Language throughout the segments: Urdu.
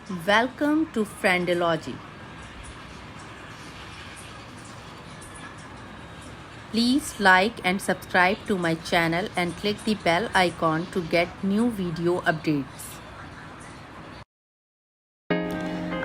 Welcome to Friendology. Please like and subscribe to my channel and click the bell icon to get new video updates.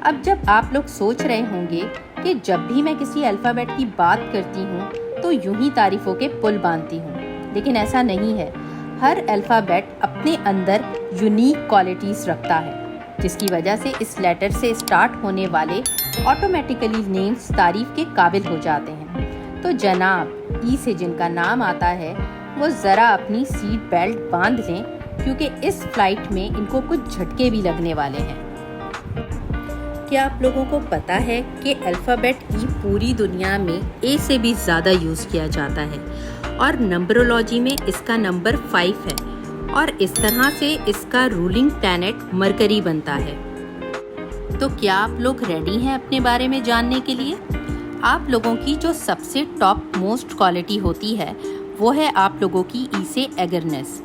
اب جب آپ لوگ سوچ رہے ہوں گے کہ جب بھی میں کسی الفابیٹ کی بات کرتی ہوں تو یوں ہی تعریفوں کے پل باندھتی ہوں، لیکن ایسا نہیں ہے۔ ہر الفابیٹ اپنے اندر یونیک کوالٹیز رکھتا ہے، جس کی وجہ سے اس لیٹر سے اسٹارٹ ہونے والے آٹومیٹیکلی نیمز تعریف کے قابل ہو جاتے ہیں۔ تو جناب ای سے جن کا نام آتا ہے وہ ذرا اپنی سیٹ بیلٹ باندھ لیں، کیونکہ اس فلائٹ میں ان کو کچھ جھٹکے بھی لگنے والے ہیں۔ کیا آپ لوگوں کو پتہ ہے کہ الفابیٹ ای پوری دنیا میں اے سے بھی زیادہ یوز کیا جاتا ہے، اور نمبرولوجی میں اس کا نمبر 5 ہے، اور اس طرح سے اس کا رولنگ پلانٹ مرکری بنتا ہے۔ تو کیا آپ لوگ ریڈی ہیں اپنے بارے میں جاننے کے لیے؟ آپ لوگوں کی جو سب سے ٹاپ موسٹ کوالٹی ہوتی ہے وہ ہے آپ لوگوں کی ای سے ایگرنیس۔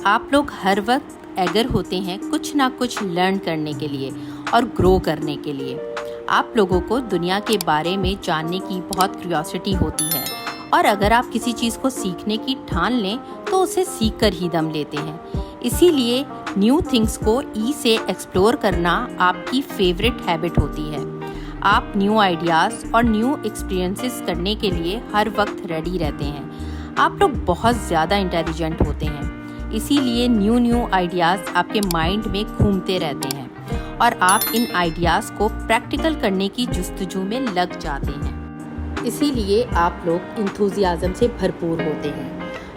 آپ لوگ ہر وقت ایگر ہوتے ہیں کچھ نہ کچھ لرن کرنے کے لیے اور گرو کرنے کے لیے۔ آپ لوگوں کو دنیا کے بارے میں جاننے کی بہت کیوریوسٹی ہوتی ہے، اور اگر آپ کسی چیز کو سیکھنے کی ٹھان لیں تو اسے سیکھ کر ہی دم لیتے ہیں۔ اسی لیے نیو تھنگس کو ای سے ایکسپلور کرنا آپ کی فیوریٹ ہیبٹ ہوتی ہے۔ آپ نیو آئیڈیاز اور نیو ایکسپیرینسز کرنے کے لیے ہر وقت ریڈی رہتے ہیں۔ آپ لوگ بہت زیادہ انٹیلیجنٹ ہوتے ہیں، اسی لیے نیو آئیڈیاز آپ کے مائنڈ میں گھومتے رہتے ہیں، اور آپ ان آئیڈیاز کو پریکٹیکل کرنے کی جستجو میں لگ جاتے ہیں۔ اسی لیے آپ لوگ انتھوزیازم سے بھرپور ہوتے ہیں۔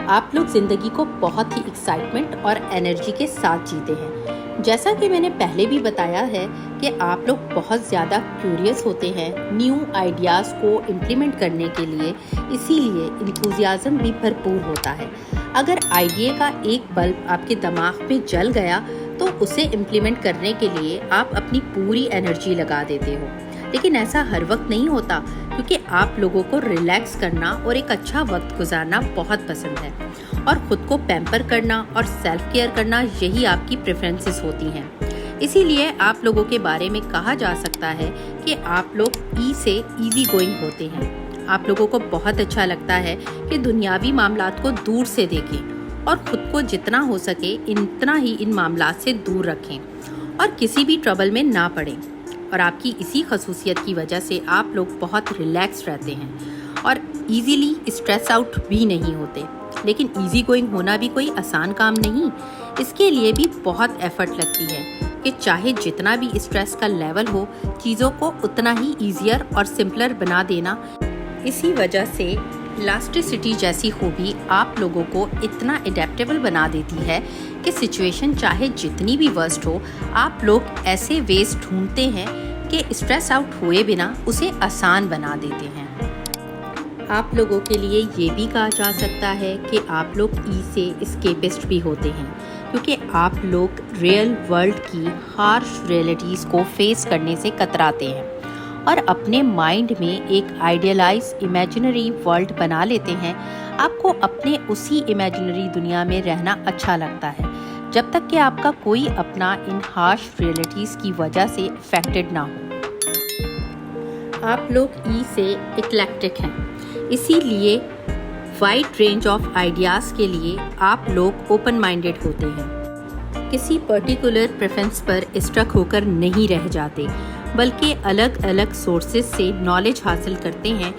آپ لوگ زندگی کو بہت ہی ایکسائٹمنٹ اور انرجی کے ساتھ جیتے ہیں۔ جیسا کہ میں نے پہلے بھی بتایا ہے کہ آپ لوگ بہت زیادہ کیوریس ہوتے ہیں نیو آئیڈیاز کو امپلیمنٹ کرنے کے لیے، اسی لیے انتھوزیازم بھی بھرپور ہوتا ہے۔ اگر آئیڈیا کا ایک بلب آپ کے دماغ میں جل گیا تو اسے امپلیمنٹ کرنے کے لیے آپ اپنی پوری انرجی لگا دیتے ہو، لیکن ایسا ہر وقت نہیں ہوتا، کیونکہ آپ لوگوں کو ریلیکس کرنا اور ایک اچھا وقت گزارنا بہت پسند ہے، اور خود کو پیمپر کرنا اور سیلف کیئر کرنا یہی آپ کی پریفرنسز ہوتی ہیں۔ اسی لیے آپ لوگوں کے بارے میں کہا جا سکتا ہے کہ آپ لوگ ای سے ایزی گوئنگ ہوتے ہیں۔ آپ لوگوں کو بہت اچھا لگتا ہے کہ دنیاوی معاملات کو دور سے دیکھیں اور خود کو جتنا ہو سکے اتنا ہی ان معاملات سے دور رکھیں اور کسی بھی ٹربل میں نہ پڑیں، اور آپ کی اسی خصوصیت کی وجہ سے آپ لوگ بہت ریلیکس رہتے ہیں اور ایزیلی اسٹریس آؤٹ بھی نہیں ہوتے۔ لیکن ایزی گوئنگ ہونا بھی کوئی آسان کام نہیں، اس کے لیے بھی بہت ایفرٹ لگتی ہے کہ چاہے جتنا بھی اسٹریس کا لیول ہو، چیزوں کو اتنا ہی ایزیئر اور سمپلر بنا دینا۔ اسی وجہ سے لاسٹسٹی جیسی خوبی آپ لوگوں کو اتنا اڈیپٹیبل بنا دیتی ہے کہ سچویشن چاہے جتنی بھی ورسٹ ہو، آپ لوگ ایسے ویز ڈھونڈتے ہیں کہ اسٹریس آؤٹ ہوئے بنا اسے آسان بنا دیتے ہیں۔ آپ لوگوں کے لیے یہ بھی کہا جا سکتا ہے کہ آپ لوگ ای سے اسکیپسٹ بھی ہوتے ہیں، کیونکہ آپ لوگ ریئل ورلڈ کی ہارش ریئلٹیز کو فیس کرنے سے کتراتے ہیں اور اپنے مائنڈ میں ایک آئیڈیلائز امیجنری ورلڈ بنا لیتے ہیں۔ آپ کو اپنے اسی امیجنری دنیا میں رہنا اچھا لگتا ہے، جب تک کہ آپ کا کوئی اپنا ان ہارش ریئلٹیز کی وجہ سے افیکٹڈ نہ ہو۔ آپ لوگ ای سے ایکلیکٹک ہیں، اسی لیے وائڈ رینج آف آئیڈیاز کے لیے آپ لوگ اوپن مائنڈڈ ہوتے ہیں۔ کسی پرٹیکولر پریفرنس پر اسٹرک ہو کر نہیں رہ جاتے، بلکہ الگ الگ سورسز سے نالج حاصل کرتے ہیں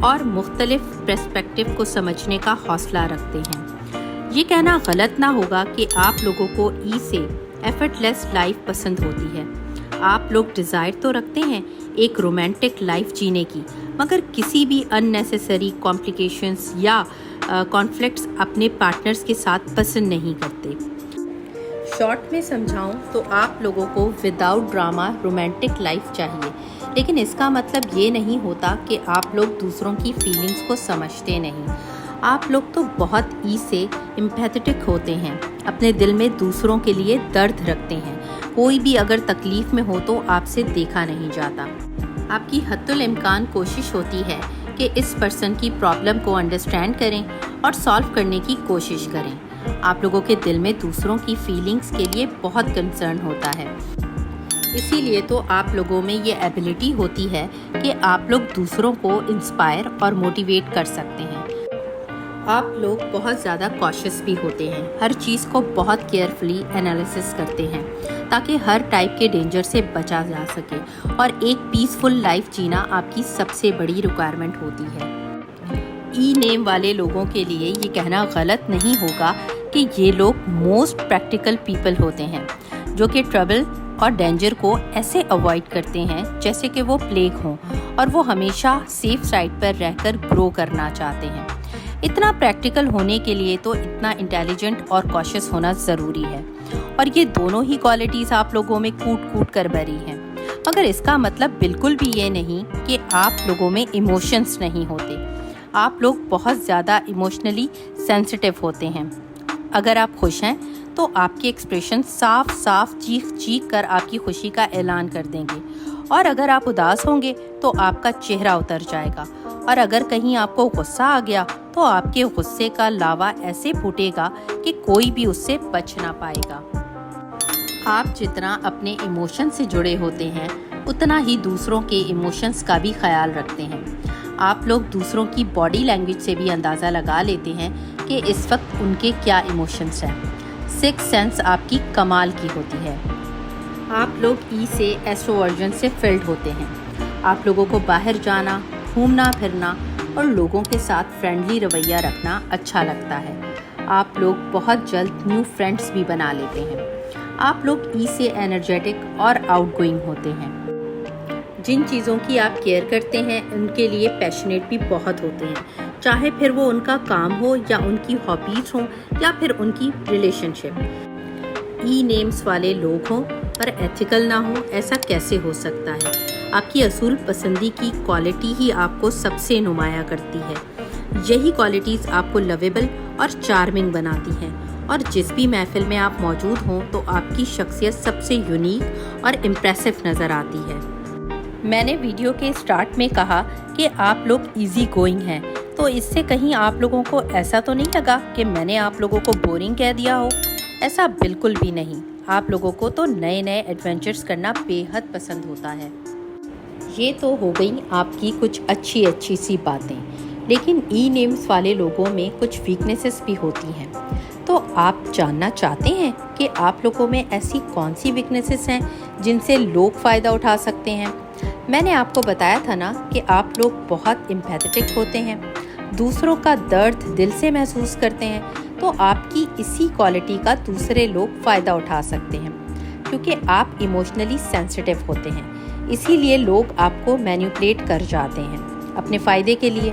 اور مختلف پرسپیکٹیو کو سمجھنے کا حوصلہ رکھتے ہیں۔ یہ کہنا غلط نہ ہوگا کہ آپ لوگوں کو ای سے ایفرٹ لیس لائف پسند ہوتی ہے۔ آپ لوگ ڈیزائر تو رکھتے ہیں ایک رومانٹک لائف جینے کی، مگر کسی بھی ان نیسیسری کمپلیکیشنز یا کانفلکٹس اپنے پارٹنرز کے ساتھ پسند نہیں کرتے۔ شارٹ میں سمجھاؤں تو آپ لوگوں کو وداؤٹ ڈرامہ رومانٹک لائف چاہیے، لیکن اس کا مطلب یہ نہیں ہوتا کہ آپ لوگ دوسروں کی فیلنگز کو سمجھتے نہیں۔ آپ لوگ تو بہت ای سے امپیتھٹک ہوتے ہیں، اپنے دل میں دوسروں کے لیے درد رکھتے ہیں۔ کوئی بھی اگر تکلیف میں ہو تو آپ سے دیکھا نہیں جاتا۔ آپ کی حتی الامکان کوشش ہوتی ہے کہ اس پرسن کی پرابلم کو انڈرسٹینڈ کریں اور سالو کرنے کی کوشش کریں۔ آپ لوگوں کے دل میں دوسروں کی فیلنگز کے لیے بہت کنسرن ہوتا ہے، اسی لیے تو آپ لوگوں میں یہ ایبلٹی ہوتی ہے کہ آپ لوگ دوسروں کو انسپائر اور موٹیویٹ کر سکتے ہیں۔ آپ لوگ بہت زیادہ کاشس بھی ہوتے ہیں، ہر چیز کو بہت کیئرفلی انالیسس کرتے ہیں تاکہ ہر ٹائپ کے ڈینجر سے بچا جا سکے، اور ایک پیسفل لائف جینا آپ کی سب سے بڑی ریکوائرمنٹ ہوتی ہے۔ ای نیم والے لوگوں کے لیے یہ کہنا غلط نہیں ہوگا کہ یہ لوگ موسٹ پریکٹیکل پیپل ہوتے ہیں جو کہ ٹربل اور ڈینجر کو ایسے اوائڈ کرتے ہیں جیسے کہ وہ پلیگ ہوں، اور وہ ہمیشہ سیف سائڈ پر رہ کر گرو کرنا چاہتے ہیں۔ اتنا پریکٹیکل ہونے کے لیے تو اتنا انٹیلیجنٹ اور کوشس ہونا ضروری ہے، اور یہ دونوں ہی کوالٹیز آپ لوگوں میں کوٹ کوٹ کر بھری ہیں۔ مگر اس کا مطلب بالکل بھی یہ نہیں کہ آپ لوگوں میں ایموشنز نہیں ہوتے۔ آپ لوگ بہت زیادہ ایموشنلی سینسٹیو ہوتے ہیں۔ اگر آپ خوش ہیں تو آپ کے ایکسپریشن صاف صاف چیخ چیخ کر آپ کی خوشی کا اعلان کر دیں گے، اور اگر آپ اداس ہوں گے تو آپ کا چہرہ اتر جائے گا، اور اگر کہیں آپ کو غصہ آ گیا تو آپ کے غصے کا لاوا ایسے پھوٹے گا کہ کوئی بھی اس سے بچ نہ پائے گا۔ آپ جتنا اپنے ایموشن سے جڑے ہوتے ہیں اتنا ہی دوسروں کے ایموشنز کا بھی خیال رکھتے ہیں۔ آپ لوگ دوسروں کی باڈی لینگویج سے بھی اندازہ لگا لیتے ہیں کہ اس وقت ان کے کیا ایموشنز ہیں۔ سکس سینس آپ کی کمال کی ہوتی ہے۔ آپ لوگ ای سے ایسٹروورژن سے فلڈ ہوتے ہیں۔ آپ لوگوں کو باہر جانا، گھومنا پھرنا اور لوگوں کے ساتھ فرینڈلی رویہ رکھنا اچھا لگتا ہے۔ آپ لوگ بہت جلد نیو فرینڈز بھی بنا لیتے ہیں۔ آپ لوگ ای سے انرجیٹک اور آؤٹ گوئنگ ہوتے ہیں۔ جن چیزوں کی آپ کیئر کرتے ہیں ان کے لیے پیشنیٹ بھی بہت ہوتے ہیں، چاہے پھر وہ ان کا کام ہو یا ان کی ہابیز ہوں یا پھر ان کی ریلیشن شپ۔ ای نیمز والے لوگ ہوں اور ایتھیکل نہ ہوں، ایسا کیسے ہو سکتا ہے؟ آپ کی اصول پسندی کی کوالٹی ہی آپ کو سب سے نمایاں کرتی ہے۔ یہی کوالٹیز آپ کو لویبل اور چارمنگ بناتی ہیں، اور جس بھی محفل میں آپ موجود ہوں تو آپ کی شخصیت سب سے یونیک اور امپریسو نظر آتی ہے۔ میں نے ویڈیو کے اسٹارٹ میں کہا کہ آپ لوگ ایزی گوئنگ ہیں، تو اس سے کہیں آپ لوگوں کو ایسا تو نہیں لگا کہ میں نے آپ لوگوں کو بورنگ کہہ دیا ہو؟ ایسا بالکل بھی نہیں۔ آپ لوگوں کو تو نئے نئے ایڈونچرز کرنا بے حد پسند ہوتا ہے۔ یہ تو ہو گئی آپ کی کچھ اچھی سی باتیں، لیکن ای نیمز والے لوگوں میں کچھ ویکنیسز بھی ہوتی ہیں۔ تو آپ جاننا چاہتے ہیں کہ آپ لوگوں میں ایسی کون سی ویکنیسز ہیں جن سے لوگ فائدہ اٹھا سکتے ہیں؟ میں نے آپ کو بتایا تھا نا کہ آپ لوگ بہت امپیتھیٹک ہوتے ہیں، دوسروں کا درد دل سے محسوس کرتے ہیں، تو آپ کی اسی کوالٹی کا دوسرے لوگ فائدہ اٹھا سکتے ہیں، کیونکہ آپ ایموشنلی سینسٹیو ہوتے ہیں۔ اسی لیے لوگ آپ کو مینیپولیٹ کر جاتے ہیں اپنے فائدے کے لیے،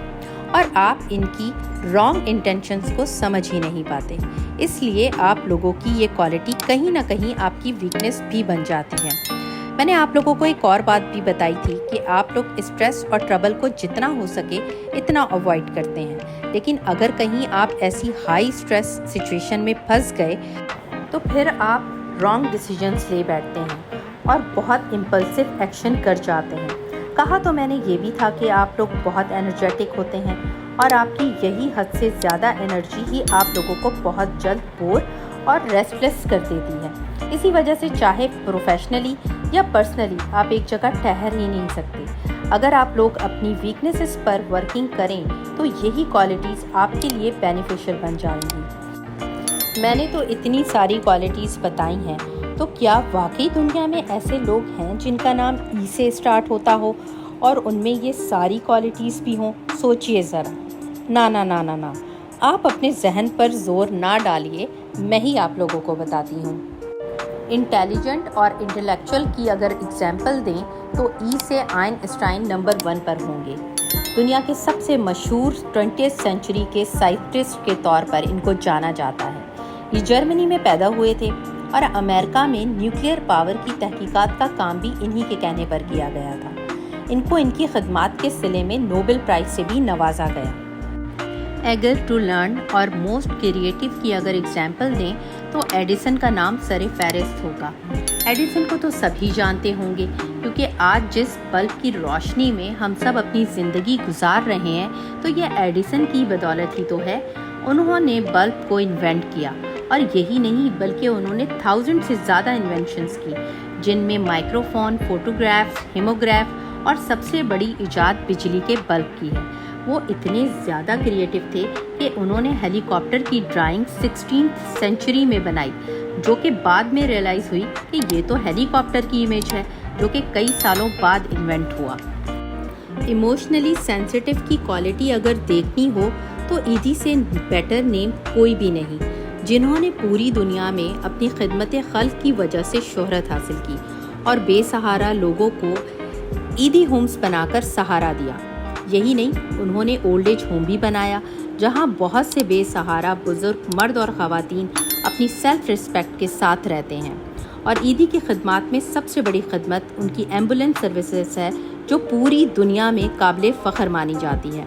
اور آپ ان کی رانگ انٹینشنز کو سمجھ ہی نہیں پاتے۔ اس لیے آپ لوگوں کی یہ کوالٹی کہیں نہ کہیں آپ کی ویکنیس بھی بن جاتی ہے۔ میں نے آپ لوگوں کو ایک اور بات بھی بتائی تھی کہ آپ لوگ اسٹریس اور ٹربل کو جتنا ہو سکے اتنا اوائڈ کرتے ہیں، لیکن اگر کہیں آپ ایسی ہائی اسٹریس سچویشن میں پھنس گئے تو پھر آپ رانگ ڈیسیجنز لے بیٹھتے ہیں اور بہت امپلسو ایکشن کر جاتے ہیں۔ کہا تو میں نے یہ بھی تھا کہ آپ لوگ بہت انرجیٹک ہوتے ہیں، اور آپ کی یہی حد سے زیادہ انرجی ہی آپ لوگوں کو بہت جلد بور اور ریسٹلیس کر دیتی ہے۔ اسی وجہ سے چاہے پروفیشنلی یا پرسنلی آپ ایک جگہ ٹھہر ہی نہیں سکتے۔ اگر آپ لوگ اپنی ویکنیسز پر ورکنگ کریں تو یہی کوالٹیز آپ کے لیے بینیفیشل بن جائیں گی۔ میں نے تو اتنی ساری کوالٹیز بتائی ہیں، تو کیا واقعی دنیا میں ایسے لوگ ہیں جن کا نام ای سے اسٹارٹ ہوتا ہو اور ان میں یہ ساری کوالٹیز بھی ہوں؟ سوچئے ذرا۔ نا، آپ اپنے ذہن پر زور نہ ڈالیے، میں ہی آپ لوگوں کو بتاتی ہوں۔ انٹیلیجنٹ اور انٹلیکچوئل کی اگر اگزامپل دیں تو ای سے آئنسٹائن نمبر 1 پر ہوں گے۔ دنیا کے سب سے مشہور 20th سینچری کے سائنٹسٹ کے طور پر ان کو جانا جاتا ہے۔ یہ جرمنی میں پیدا ہوئے تھے، اور امریکہ میں نیوکلیئر پاور کی تحقیقات کا کام بھی انہی کے کہنے پر کیا گیا تھا۔ ان کو ان کی خدمات کے صلے میں نوبل پرائز سے بھی نوازا گیا۔ ایگر ٹو لرن اور موسٹ کریٹیو کی اگر اگزامپل دیں تو ایڈیسن کا نام سر فہرست ہوگا۔ ایڈیسن کو تو سبھی جانتے ہوں گے، کیونکہ آج جس بلب کی روشنی میں ہم سب اپنی زندگی گزار رہے ہیں تو یہ ایڈیسن کی بدولت ہی تو ہے۔ انہوں نے بلب کو انوینٹ کیا، اور یہی نہیں بلکہ انہوں نے 1000 سے زیادہ انوینشنز کی، جن میں مائکروفون، فوٹوگراف، ہیموگراف اور سب سے بڑی ایجاد بجلی کے بلب کی ہے۔ وہ اتنے زیادہ کریٹیو تھے کہ انہوں نے ہیلی کاپٹر کی ڈرائنگ 16th سینچری میں بنائی، جو کہ بعد میں ریئلائز ہوئی کہ یہ تو ہیلی کاپٹر کی امیج ہے، جو کہ کئی سالوں بعد انوینٹ ہوا۔ ایموشنلی سینسٹیو کی کوالٹی اگر دیکھنی ہو تو ایدی سے بیٹر نیم کوئی بھی نہیں، جنہوں نے پوری دنیا میں اپنی خدمت خلق کی وجہ سے شہرت حاصل کی اور بے سہارا لوگوں کو ایدی ہومز بنا کر سہارا دیا۔ یہی نہیں، انہوں نے اولڈ ایج ہوم بھی بنایا جہاں بہت سے بے سہارا بزرگ مرد اور خواتین اپنی سیلف ریسپیکٹ کے ساتھ رہتے ہیں۔ اور ایدی کی خدمات میں سب سے بڑی خدمت ان کی ایمبولینس سروسز ہے، جو پوری دنیا میں قابل فخر مانی جاتی ہے۔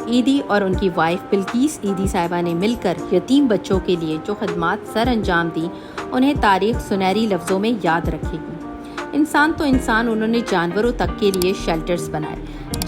ایدی اور ان کی وائف بلقیس ایدی صاحبہ نے مل کر یتیم بچوں کے لیے جو خدمات سر انجام دیں، انہیں تاریخ سنہری لفظوں میں یاد رکھے گی۔ انسان تو انسان، انہوں نے جانوروں تک کے لیے شیلٹرز بنائے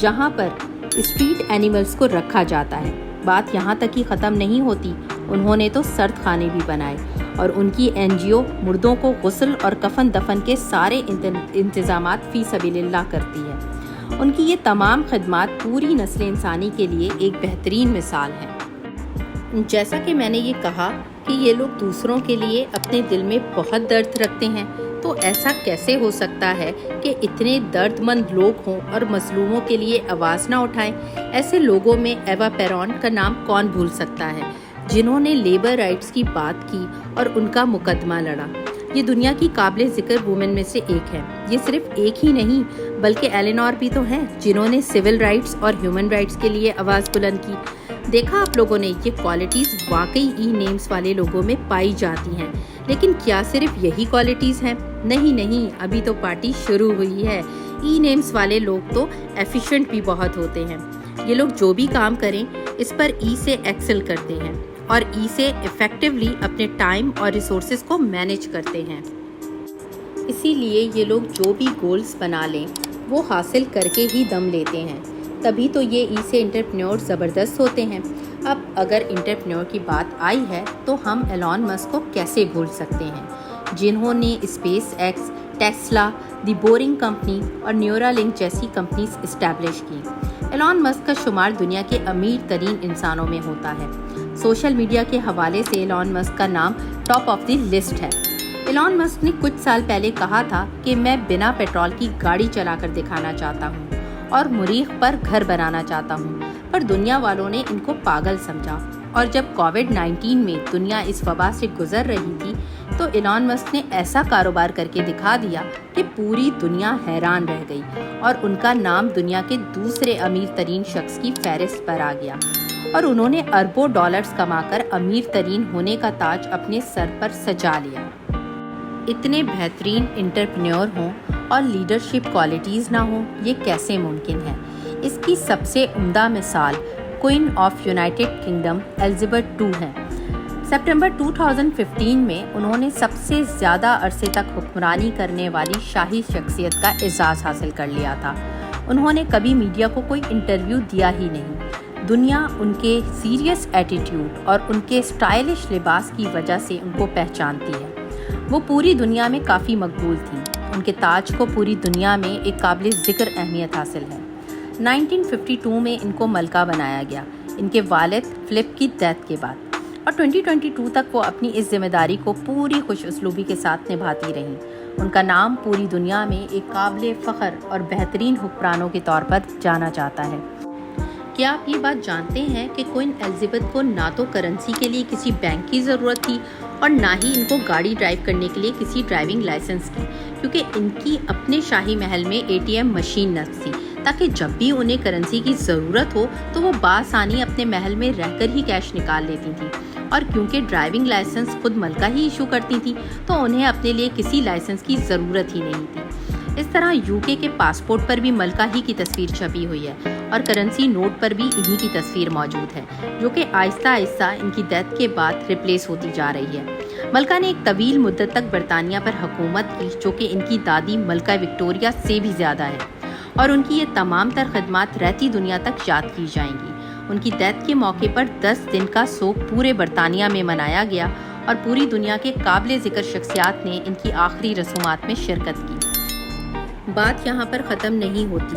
جہاں پر اسٹریٹ اینیملز کو رکھا جاتا ہے۔ بات یہاں تک ہی ختم نہیں ہوتی، انہوں نے تو سرد خانے بھی بنائے، اور ان کی NGO مردوں کو غسل اور کفن دفن کے سارے انتظامات فی سبیل اللہ کرتی ہے۔ ان کی یہ تمام خدمات پوری نسل انسانی کے لیے ایک بہترین مثال ہیں۔ جیسا کہ میں نے یہ کہا کہ یہ لوگ دوسروں کے لیے اپنے دل میں بہت درد رکھتے ہیں، تو ایسا کیسے ہو سکتا ہے کہ اتنے درد مند لوگ ہوں اور مظلوموں کے لیے آواز نہ اٹھائیں؟ ایسے لوگوں میں ایوا پیرون کا نام کون بھول سکتا ہے، جنہوں نے لیبر رائٹس کی بات کی اور ان کا مقدمہ لڑا۔ یہ دنیا کی قابل ذکر وومن میں سے ایک ہے۔ یہ صرف ایک ہی نہیں بلکہ ایلینور بھی تو ہیں، جنہوں نے سول رائٹس اور ہیومن رائٹس کے لیے آواز بلند کی۔ دیکھا آپ لوگوں نے، یہ کوالٹیز واقعی ای نیمز والے لوگوں میں پائی جاتی ہیں، لیکن کیا صرف یہی کوالٹیز ہیں؟ نہیں، ابھی تو پارٹی شروع ہوئی ہے۔ ای نیمز والے لوگ تو ایفیشینٹ بھی بہت ہوتے ہیں۔ یہ لوگ جو بھی کام کریں اس پر ای سے ایکسل کرتے ہیں اور ای سے ایفیکٹولی اپنے ٹائم اور ریسورسز کو مینیج کرتے ہیں۔ اسی لیے یہ لوگ جو بھی گولز بنا لیں وہ حاصل کر کے ہی دم لیتے ہیں، تبھی تو یہ ای سے انٹرپرینور زبردست ہوتے ہیں۔ اب اگر انٹرپرینور کی بات آئی ہے تو ہم ایلون مسک کو کیسے بھول سکتے ہیں، جنہوں نے اسپیس ایکس، ٹیسلا، دی بورنگ کمپنی اور نیورا لنک جیسی کمپنیز اسٹیبلش کی۔ ایلون مسک کا شمار دنیا کے امیر ترین انسانوں میں ہوتا ہے۔ سوشل میڈیا کے حوالے سے ایلون مسک کا نام ٹاپ آف دی لسٹ ہے۔ ایلون مسک نے کچھ سال پہلے کہا تھا کہ میں بنا پیٹرول کی گاڑی چلا کر دکھانا چاہتا ہوں اور مریخ پر گھر بنانا چاہتا ہوں، پر دنیا والوں نے ان کو پاگل سمجھا۔ اور جب کووڈ-19 میں دنیا اس وبا سے گزر رہی تھی تو ایلون مسک نے ایسا کاروبار کر کے دکھا دیا کہ پوری دنیا حیران رہ گئی اور ان کا نام دنیا کے دوسرے امیر ترین شخص کی فہرست پر آ گیا، اور انہوں نے اربوں ڈالرز کما کر امیر ترین ہونے کا تاج اپنے سر پر سجا لیا۔ اتنے بہترین انٹرپرینور ہوں اور لیڈرشپ کوالٹیز نہ ہوں، یہ کیسے ممکن ہے؟ اس کی سب سے عمدہ مثال queen of United Kingdom Elizabeth II ہے۔ سپٹمبر 2015 میں انہوں نے سب سے زیادہ عرصے تک حکمرانی کرنے والی شاہی شخصیت کا اعزاز حاصل کر لیا تھا۔ انہوں نے کبھی میڈیا کو کوئی انٹرویو دیا ہی نہیں۔ دنیا ان کے سیریس ایٹیٹیوڈ اور ان کے اسٹائلش لباس کی وجہ سے ان کو پہچانتی ہے۔ وہ پوری دنیا میں کافی مقبول تھیں۔ ان کے تاج کو پوری دنیا میں ایک قابل ذکر اہمیت حاصل ہے۔ 1952 میں ان کو ملکہ بنایا گیا، ان کے والد فلپ کی ڈیتھ کے بعد، اور 2022 تک وہ اپنی اس ذمہ داری کو پوری خوش اسلوبی کے ساتھ نبھاتی رہیں۔ ان کا نام پوری دنیا میں ایک قابل فخر اور بہترین حکمرانوں کے طور پر جانا جاتا ہے۔ کیا آپ یہ بات جانتے ہیں کہ کوئن ایلزبتھ کو نہ تو کرنسی کے لیے کسی بینک کی ضرورت تھی اور نہ ہی ان کو گاڑی ڈرائیو کرنے کے لیے کسی ڈرائیونگ لائسنس کی، کیونکہ ان کی اپنے شاہی محل میں ATM مشین نصب تھی، تاکہ جب بھی انہیں کرنسی کی ضرورت ہو تو وہ بآسانی اپنے محل میں رہ کر ہی کیش نکال لیتی تھیں۔ اور کیونکہ ڈرائیونگ لائسنس خود ملکہ ہی ایشو کرتی تھیں تو انہیں اپنے لیے کسی لائسنس کی ضرورت ہی نہیں تھی۔ اس طرح UK کے پاسپورٹ پر بھی ملکہ ہی کی تصویر چھپی ہوئی ہے اور کرنسی نوٹ پر بھی انہی کی تصویر موجود ہے، جو کہ آہستہ آہستہ ان کی ڈیتھ کے بعد ریپلیس ہوتی جا رہی ہے۔ ملکہ نے ایک طویل مدت تک برطانیہ پر حکومت کی، جو کہ ان کی دادی ملکہ وکٹوریہ سے بھی زیادہ ہے، اور ان کی یہ تمام تر خدمات رہتی دنیا تک یاد کی جائیں گی۔ ان کی ڈیتھ کے موقع پر 10 دن کا سوگ پورے برطانیہ میں منایا گیا اور پوری دنیا کے قابل ذکر شخصیات نے ان کی آخری رسومات میں شرکت کی۔ بات یہاں پر ختم نہیں ہوتی۔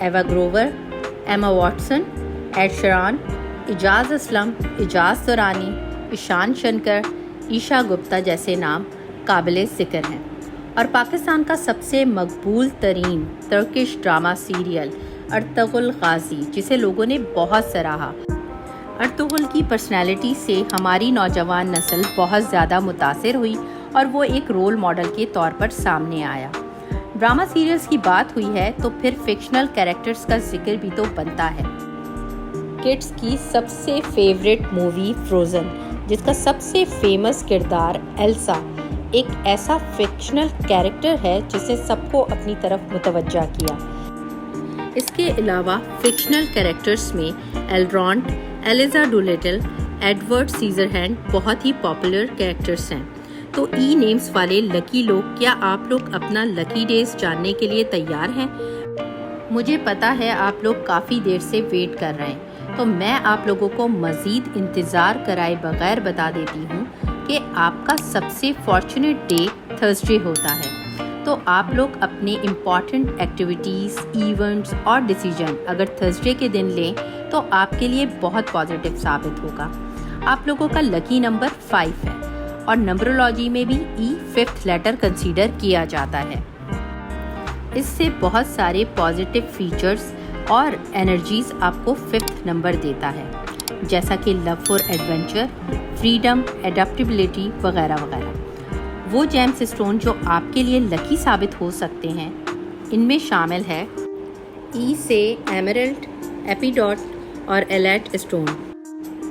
Eva Grover, Emma Watson, Ed Sheeran, Ejaz Aslam, اعجاز دورانی، ایشان شنکر، ایشا گپتا جیسے نام قابل ذکر ہیں۔ اور پاکستان کا سب سے مقبول ترین Turkish drama serial Ertugrul Ghazi, جسے لوگوں نے بہت سراہا۔ ارطغرل کی پرسنالٹی سے ہماری نوجوان نسل بہت زیادہ متاثر ہوئی اور وہ ایک رول ماڈل کے طور پر سامنے آیا۔ ڈرامہ سیریلز کی بات ہوئی ہے تو پھر فکشنل کیریکٹرز کا ذکر بھی تو بنتا ہے۔ کڈس کی سب سے فیوریٹ مووی فروزن، جس کا سب سے فیمس کردار ایلسا ایک ایسا فکشنل کیریکٹر ہے جس نے سب کو اپنی طرف متوجہ کیا۔ اس کے علاوہ فکشنل کیریکٹرز میں ایلرونڈ، ایلیزا ڈولیٹل، ایڈورڈ سیزر ہینڈ بہت ہی پاپولر کیریکٹرز ہیں۔ تو ای نیمز والے لکی لوگ، کیا آپ لوگ اپنا لکی ڈیز جاننے کے لیے تیار ہیں؟ مجھے پتا ہے آپ لوگ کافی دیر سے ویٹ کر رہے ہیں، تو میں آپ لوگوں کو مزید انتظار کرائے بغیر بتا دیتی ہوں کہ آپ کا سب سے فارچونیٹ ڈے تھرسڈے ہوتا ہے۔ تو آپ لوگ اپنے امپورٹنٹ ایکٹیویٹیز، ایونٹس اور ڈیسیجن اگر تھرسڈے کے دن لیں تو آپ کے لیے بہت پازیٹیو ثابت ہوگا۔ آپ لوگوں کا لکی نمبر 5 ہے اور نمبرولوجی میں بھی ای 5th لیٹر کنسیڈر کیا جاتا ہے۔ اس سے بہت سارے پازیٹیو فیچرز اور انرجیز آپ کو 5th نمبر دیتا ہے، جیسا کہ لو فار ایڈونچر، فریڈم، ایڈپٹیبلٹی وغیرہ وغیرہ۔ وہ جیمز اسٹون جو آپ کے لیے لکی ثابت ہو سکتے ہیں، ان میں شامل ہے ای سے ایمرلڈ، ایپیڈوٹ اور ایلیٹ اسٹون،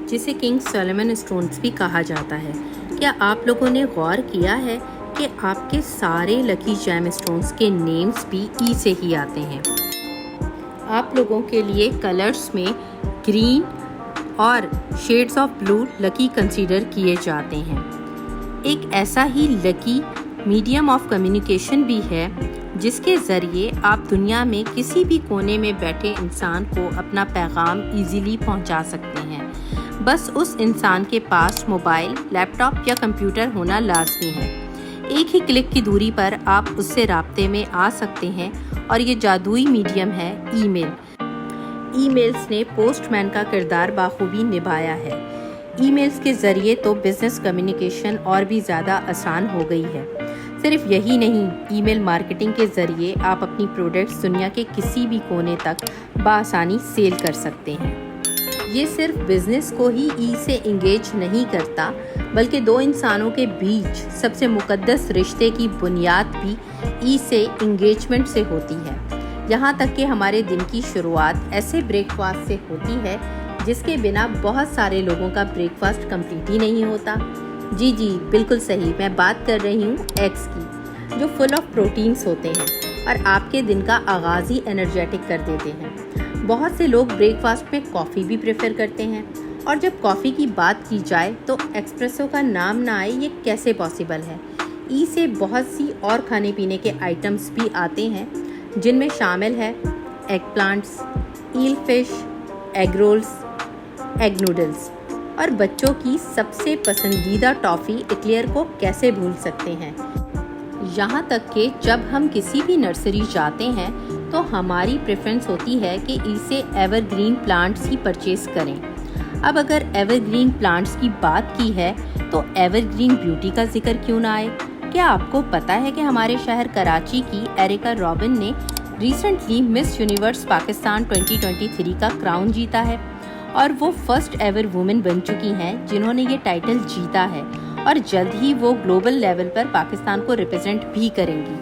جسے کنگ سولومن اسٹونز بھی کہا جاتا ہے۔ کیا آپ لوگوں نے غور کیا ہے کہ آپ کے سارے لکی جیم اسٹونز کے نیمز بھی ای سے ہی آتے ہیں؟ آپ لوگوں کے لیے کلرز میں گرین اور shades of blue lucky consider کیے جاتے ہیں۔ ایک ایسا ہی لکی میڈیم آف کمیونیکیشن بھی ہے جس کے ذریعے آپ دنیا میں کسی بھی کونے میں بیٹھے انسان کو اپنا پیغام ایزیلی پہنچا سکتے ہیں۔ بس اس انسان کے پاس موبائل، لیپ ٹاپ یا کمپیوٹر ہونا لازمی ہے۔ ایک ہی کلک کی دوری پر آپ اس سے رابطے میں آ سکتے ہیں، اور یہ جادوئی میڈیم ہے ای میل۔ ای میلز نے پوسٹ مین کا کردار بخوبی نبھایا ہے۔ ای میلز کے ذریعے تو بزنس کمیونیکیشن اور بھی زیادہ آسان ہو گئی ہے۔ صرف یہی نہیں، ای میل مارکیٹنگ کے ذریعے آپ اپنی پروڈکٹس دنیا کے کسی بھی کونے تک بآسانی سیل کر سکتے ہیں۔ یہ صرف بزنس کو ہی ای سے انگیج نہیں کرتا، بلکہ دو انسانوں کے بیچ سب سے مقدس رشتے کی بنیاد بھی ای سے انگیجمنٹ سے ہوتی ہے۔ یہاں تک کہ ہمارے دن کی شروعات ایسے بریک فاسٹ سے ہوتی ہے جس کے بنا بہت سارے لوگوں کا بریک فاسٹ کمپلیٹ ہی نہیں ہوتا۔ جی بالکل صحیح، میں بات کر رہی ہوں ایگز کی، جو فل آف پروٹینز ہوتے ہیں اور آپ کے دن کا آغاز ہی انرجیٹک کر دیتے ہیں۔ بہت سے لوگ بریک فاسٹ میں کافی بھی پریفر کرتے ہیں، اور جب کافی کی بات کی جائے تو ایکسپریسو کا نام نہ آئے یہ کیسے پاسبل ہے۔ ای سے بہت سی اور کھانے پینے کے آئٹمز بھی آتے ہیں، جن میں شامل ہے egg plants, eel fish, egg rolls, egg noodles, اور بچوں کی سب سے پسندیدہ ٹافی ایکلیئر کو کیسے بھول سکتے ہیں۔ یہاں تک کہ جب ہم کسی بھی نرسری جاتے ہیں تو ہماری پریفرنس ہوتی ہے کہ اسے ایور گرین پلانٹس ہی پرچیز کریں۔ اب اگر ایور گرین پلانٹس کی بات کی ہے تو ایور گرین بیوٹی کا ذکر کیوں نہ آئے؟ کیا آپ کو پتہ ہے کہ ہمارے شہر کراچی کی ایریکا رابن نے ریسنٹلی مس یونیورس پاکستان 2023 کا کراؤن جیتا ہے، اور وہ فرسٹ ایور وومن بن چکی ہیں جنہوں نے یہ ٹائٹل جیتا ہے، اور جلد ہی وہ گلوبل لیول پر پاکستان کو ریپرزینٹ بھی کریں گی۔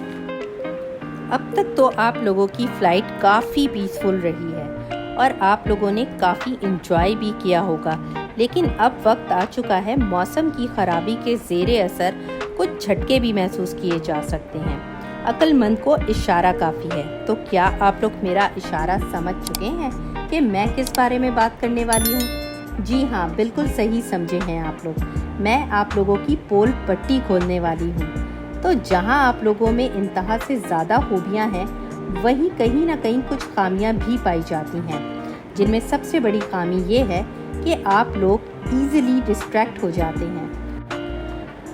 اب تک تو آپ لوگوں کی فلائٹ کافی پیسفل رہی ہے اور آپ لوگوں نے کافی انجوائے بھی کیا ہوگا، لیکن اب وقت آ چکا ہے موسم کی خرابی کے زیر اثر کچھ جھٹکے بھی محسوس کیے جا سکتے ہیں۔ عقل مند کو اشارہ کافی ہے۔ تو کیا آپ لوگ میرا اشارہ سمجھ چکے ہیں کہ میں کس بارے میں بات کرنے والی ہوں؟ جی ہاں، بالکل صحیح سمجھے ہیں آپ لوگ، میں آپ لوگوں کی پول پٹی کھولنے والی ہوں۔ تو جہاں آپ لوگوں میں انتہا سے زیادہ خوبیاں ہیں، وہیں کہیں نہ کہیں کچھ خامیاں بھی پائی جاتی ہیں، جن میں سب سے بڑی خامی یہ ہے کہ آپ لوگ ایزیلی ڈسٹریکٹ ہو جاتے ہیں۔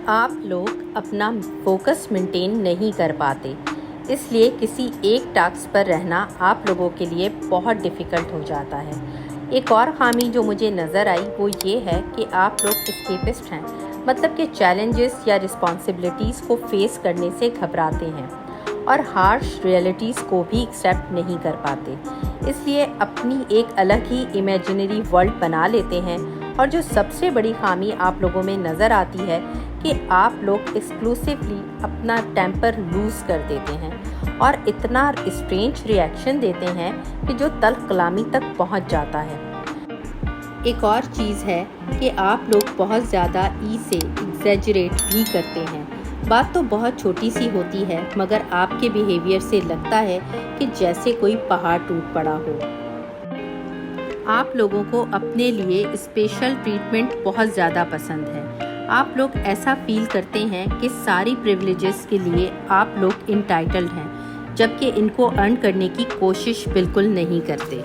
آپ لوگ اپنا فوکس مینٹین نہیں کر پاتے۔ اس لیے کسی ایک ٹاسک پر رہنا آپ لوگوں کے لیے بہت ڈیفیکلٹ ہو جاتا ہے۔ ایک اور خامی جو مجھے نظر آئی وہ یہ ہے کہ آپ لوگ اسکیپسٹ ہیں، مطلب کہ چیلنجز یا رسپانسبلٹیز کو فیس کرنے سے گھبراتے ہیں اور ہارش ریئلٹیز کو بھی ایکسیپٹ نہیں کر پاتے، اس لیے اپنی ایک الگ ہی امیجنری ورلڈ بنا لیتے ہیں۔ اور جو سب سے بڑی خامی آپ لوگوں میں نظر آتی ہے کہ آپ لوگ ایکسکلوسیولی اپنا ٹیمپر لوز کر دیتے ہیں اور اتنا اسٹرینج ریئیکشن دیتے ہیں کہ جو تلخ کلامی تک پہنچ جاتا ہے۔ ایک اور چیز ہے کہ آپ لوگ بہت زیادہ سے ایگزیجریٹ بھی کرتے ہیں۔ بات تو بہت چھوٹی سی ہوتی ہے مگر آپ کے بیہیویئر سے لگتا ہے کہ جیسے کوئی پہاڑ ٹوٹ پڑا ہو۔ آپ لوگوں کو اپنے لیے اسپیشل ٹریٹمنٹ بہت زیادہ پسند ہے۔ آپ لوگ ایسا فیل کرتے ہیں کہ ساری پریویلیجز کے لیے آپ لوگ انٹائٹلڈ ہیں، جبکہ ان کو ارن کرنے کی کوشش بالکل نہیں کرتے۔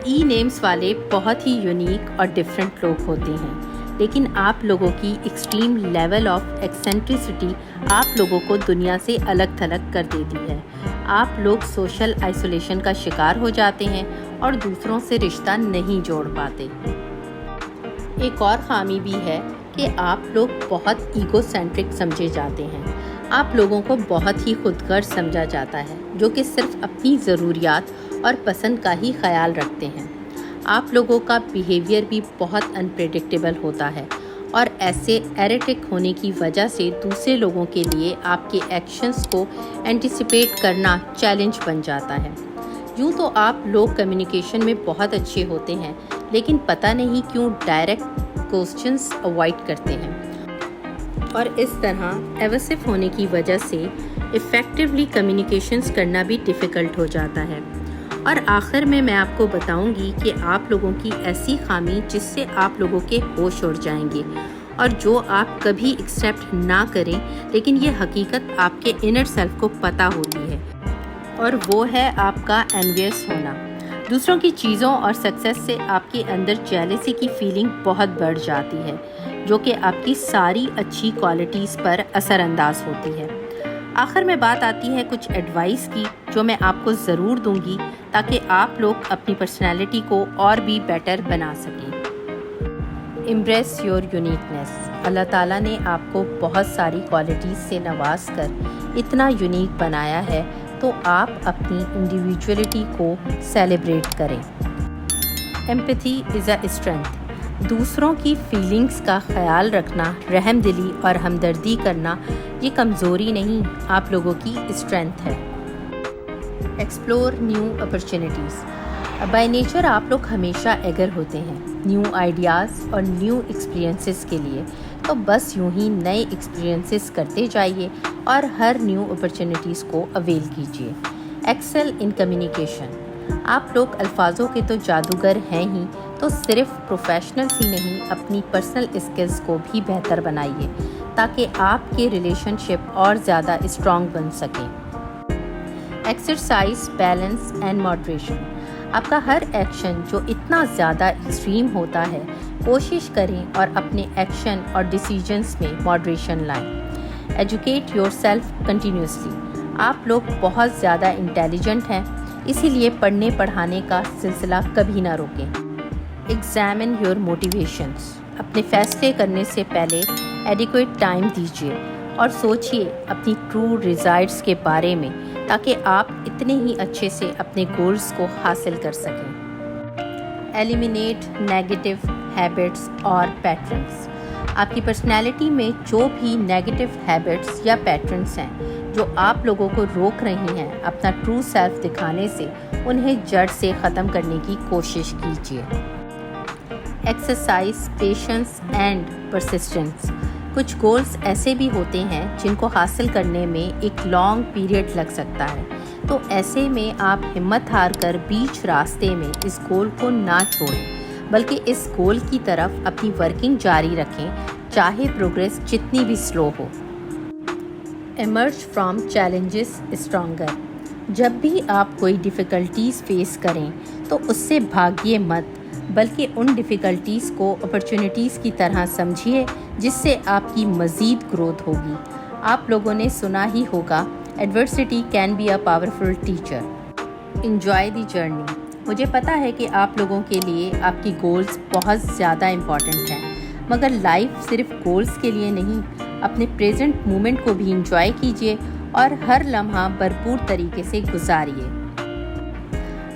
ای نیمز والے بہت ہی یونیک اور ڈیفرنٹ لوگ ہوتے ہیں، لیکن آپ لوگوں کی ایکسٹریم لیول آف ایکسینٹرسٹی آپ لوگوں کو دنیا سے الگ تھلگ کر دیتی ہے۔ آپ لوگ سوشل آئسولیشن کا شکار ہو جاتے ہیں اور دوسروں سے رشتہ نہیں جوڑ پاتے۔ ایک اور خامی بھی ہے کہ آپ لوگ بہت ایگو سینٹرک سمجھے جاتے ہیں۔ آپ لوگوں کو بہت ہی خود غرض سمجھا جاتا ہے، جو کہ صرف اپنی ضروریات اور پسند کا ہی خیال رکھتے ہیں۔ آپ لوگوں کا بیہیویئر بھی بہت انپریڈکٹیبل ہوتا ہے اور ایسے ایریٹک ہونے کی وجہ سے دوسرے لوگوں کے لیے آپ کے ایکشنز کو اینٹیسپیٹ کرنا چیلنج بن جاتا ہے۔ یوں تو آپ لوگ کمیونیکیشن میں بہت اچھے ہوتے ہیں، لیکن پتہ نہیں کیوں ڈائریکٹ کوسچنز اوائڈ کرتے ہیں اور اس طرح ایویسو ہونے کی وجہ سے افیکٹولی کمیونیکیشنز کرنا بھی ڈیفیکلٹ ہو جاتا ہے۔ اور آخر میں آپ کو بتاؤں گی کہ آپ لوگوں کی ایسی خامی جس سے آپ لوگوں کے ہوش اڑ جائیں گے اور جو آپ کبھی ایکسیپٹ نہ کریں، لیکن یہ حقیقت آپ کے انر سیلف کو پتہ ہوتی ہے، اور وہ ہے آپ کا انویس ہونا۔ دوسروں کی چیزوں اور سکسیس سے آپ کے اندر جیلسی کی فیلنگ بہت بڑھ جاتی ہے، جو کہ آپ کی ساری اچھی کوالٹیز پر اثر انداز ہوتی ہے۔ آخر میں بات آتی ہے کچھ ایڈوائس کی جو میں آپ کو ضرور دوں گی تاکہ آپ لوگ اپنی پرسنالٹی کو اور بھی بیٹر بنا سکیں۔ Embrace your uniqueness. اللہ تعالیٰ نے آپ کو بہت ساری کوالٹیز سے نواز کر اتنا یونیک بنایا ہے، تو آپ اپنی انڈیویجولیٹی کو سیلیبریٹ کریں۔ Empathy is a strength. دوسروں کی فیلنگز کا خیال رکھنا، رحم دلی اور ہمدردی کرنا یہ کمزوری نہیں، آپ لوگوں کی اسٹرینتھ ہے۔ Explore new opportunities. By nature آپ لوگ ہمیشہ ایگر ہوتے ہیں نیو آئیڈیاز اور نیو ایکسپیرینسز کے لیے، تو بس یوں ہی نئے ایکسپیرینسز کرتے جائیے اور ہر نیو اپرچونیٹیز کو اویل کیجیے۔ Excel in communication. آپ لوگ الفاظوں کے تو جادوگر ہیں ہی، تو صرف پروفیشنلز ہی نہیں، اپنی پرسنل اسکلز کو بھی بہتر بنائیے تاکہ آپ کے ریلیشن شپ اور زیادہ اسٹرانگ بن سکیں۔ Exercise balance and moderation. آپ کا ہر ایکشن جو اتنا زیادہ ایکسٹریم ہوتا ہے، کوشش کریں اور اپنے ایکشن اور ڈیسیجنز میں ماڈریشن لائیں۔ Educate your self continuously. آپ لوگ بہت زیادہ انٹیلیجنٹ ہیں، اسی لیے پڑھنے پڑھانے کا سلسلہ کبھی نہ روکیں۔ Examine your motivations. اپنے فیصلے کرنے سے پہلے ایڈیکویٹ ٹائم دیجیے اور سوچیے اپنی ٹرو ڈیزائرز کے بارے میں، تاکہ آپ اتنے ہی اچھے سے اپنے گولز کو حاصل کر سکیں۔ ایلیمینیٹ نیگیٹو ہیبٹس اور پیٹرنز۔ آپ کی پرسنالٹی میں جو بھی نیگیٹو ہیبٹس یا پیٹرنز ہیں جو آپ لوگوں کو روک رہی ہیں اپنا ٹرو سیلف دکھانے سے، انہیں جڑ سے ختم کرنے کی کوشش کیجیے۔ Exercise patience and persistence. کچھ گولز ایسے بھی ہوتے ہیں جن کو حاصل کرنے میں ایک لانگ پیریڈ لگ سکتا ہے، تو ایسے میں آپ ہمت ہار کر بیچ راستے میں اس گول کو نہ چھوڑیں، بلکہ اس گول کی طرف اپنی ورکنگ جاری رکھیں، چاہے پروگریس جتنی بھی سلو ہو۔ Emerge from challenges stronger. جب بھی آپ کوئی ڈیفیکلٹیز فیس کریں تو اس سے بھاگیے مت، بلکہ ان ڈیفیکلٹیز کو اپرچونیٹیز کی طرح سمجھیے جس سے آپ کی مزید گروتھ ہوگی۔ آپ لوگوں نے سنا ہی ہوگا adversity can be a powerful teacher. Enjoy the journey. مجھے پتا ہے کہ آپ لوگوں کے لیے آپ کی گولز بہت زیادہ امپورٹنٹ ہیں، مگر لائف صرف گولز کے لیے نہیں، اپنے پریزنٹ مومنٹ کو بھی انجوائے کیجیے اور ہر لمحہ بھرپور طریقے سے گزاریے.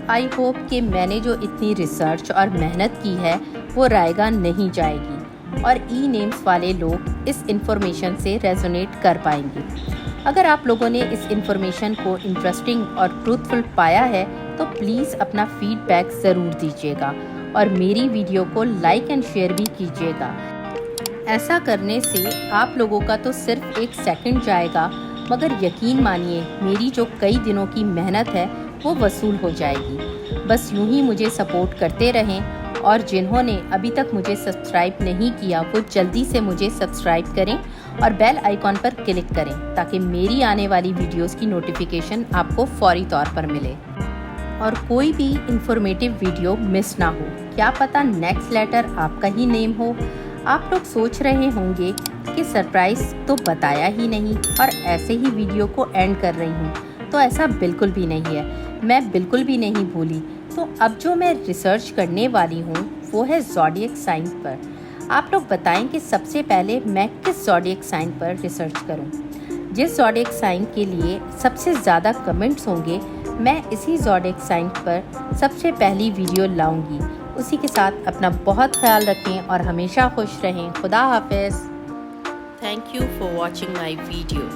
آئی ہوپ کہ میں نے جو اتنی ریسرچ اور محنت کی ہے وہ رائے گاہ نہیں جائے گی اور ای نیمز والے لوگ اس انفارمیشن سے ریزونیٹ کر پائیں گے. اگر آپ لوگوں نے اس انفارمیشن کو انٹرسٹنگ اور ٹروتھفل پایا ہے تو پلیز اپنا فیڈ بیک ضرور دیجیے گا اور میری ویڈیو کو لائک اینڈ شیئر بھی کیجیے گا. ایسا کرنے سے آپ لوگوں کا تو صرف 1 سیکنڈ جائے گا، مگر یقین مانیے میری جو کئی دنوں کی محنت ہے وہ وصول ہو جائے گی. بس یوں ہی مجھے سپورٹ کرتے رہیں، اور جنہوں نے ابھی تک مجھے سبسکرائب نہیں کیا وہ جلدی سے مجھے سبسکرائب کریں اور بیل آئیکن پر کلک کریں تاکہ میری آنے والی ویڈیوز کی نوٹیفیکیشن آپ کو فوری طور پر ملے اور کوئی بھی انفارمیٹیو ویڈیو مس نہ ہو. کیا پتہ نیکسٹ لیٹر آپ کا ہی نیم ہو. آپ لوگ سوچ رہے ہوں گے کہ سرپرائز تو بتایا ہی نہیں اور ایسے ہی ویڈیو کو اینڈ کر رہی ہوں، تو ایسا بالکل بھی نہیں ہے. میں بالکل بھی نہیں بھولی. تو اب جو میں ریسرچ کرنے والی ہوں وہ ہے زوڈیک سائن پر. آپ لوگ بتائیں کہ سب سے پہلے میں کس زوڈیک سائن پر ریسرچ کروں. جس زوڈیک سائن کے لیے سب سے زیادہ کمنٹس ہوں گے میں اسی زوڈیک سائن پر سب سے پہلی ویڈیو لاؤں گی. اسی کے ساتھ اپنا بہت خیال رکھیں اور ہمیشہ خوش رہیں. خدا حافظ. Thank you for watching my video.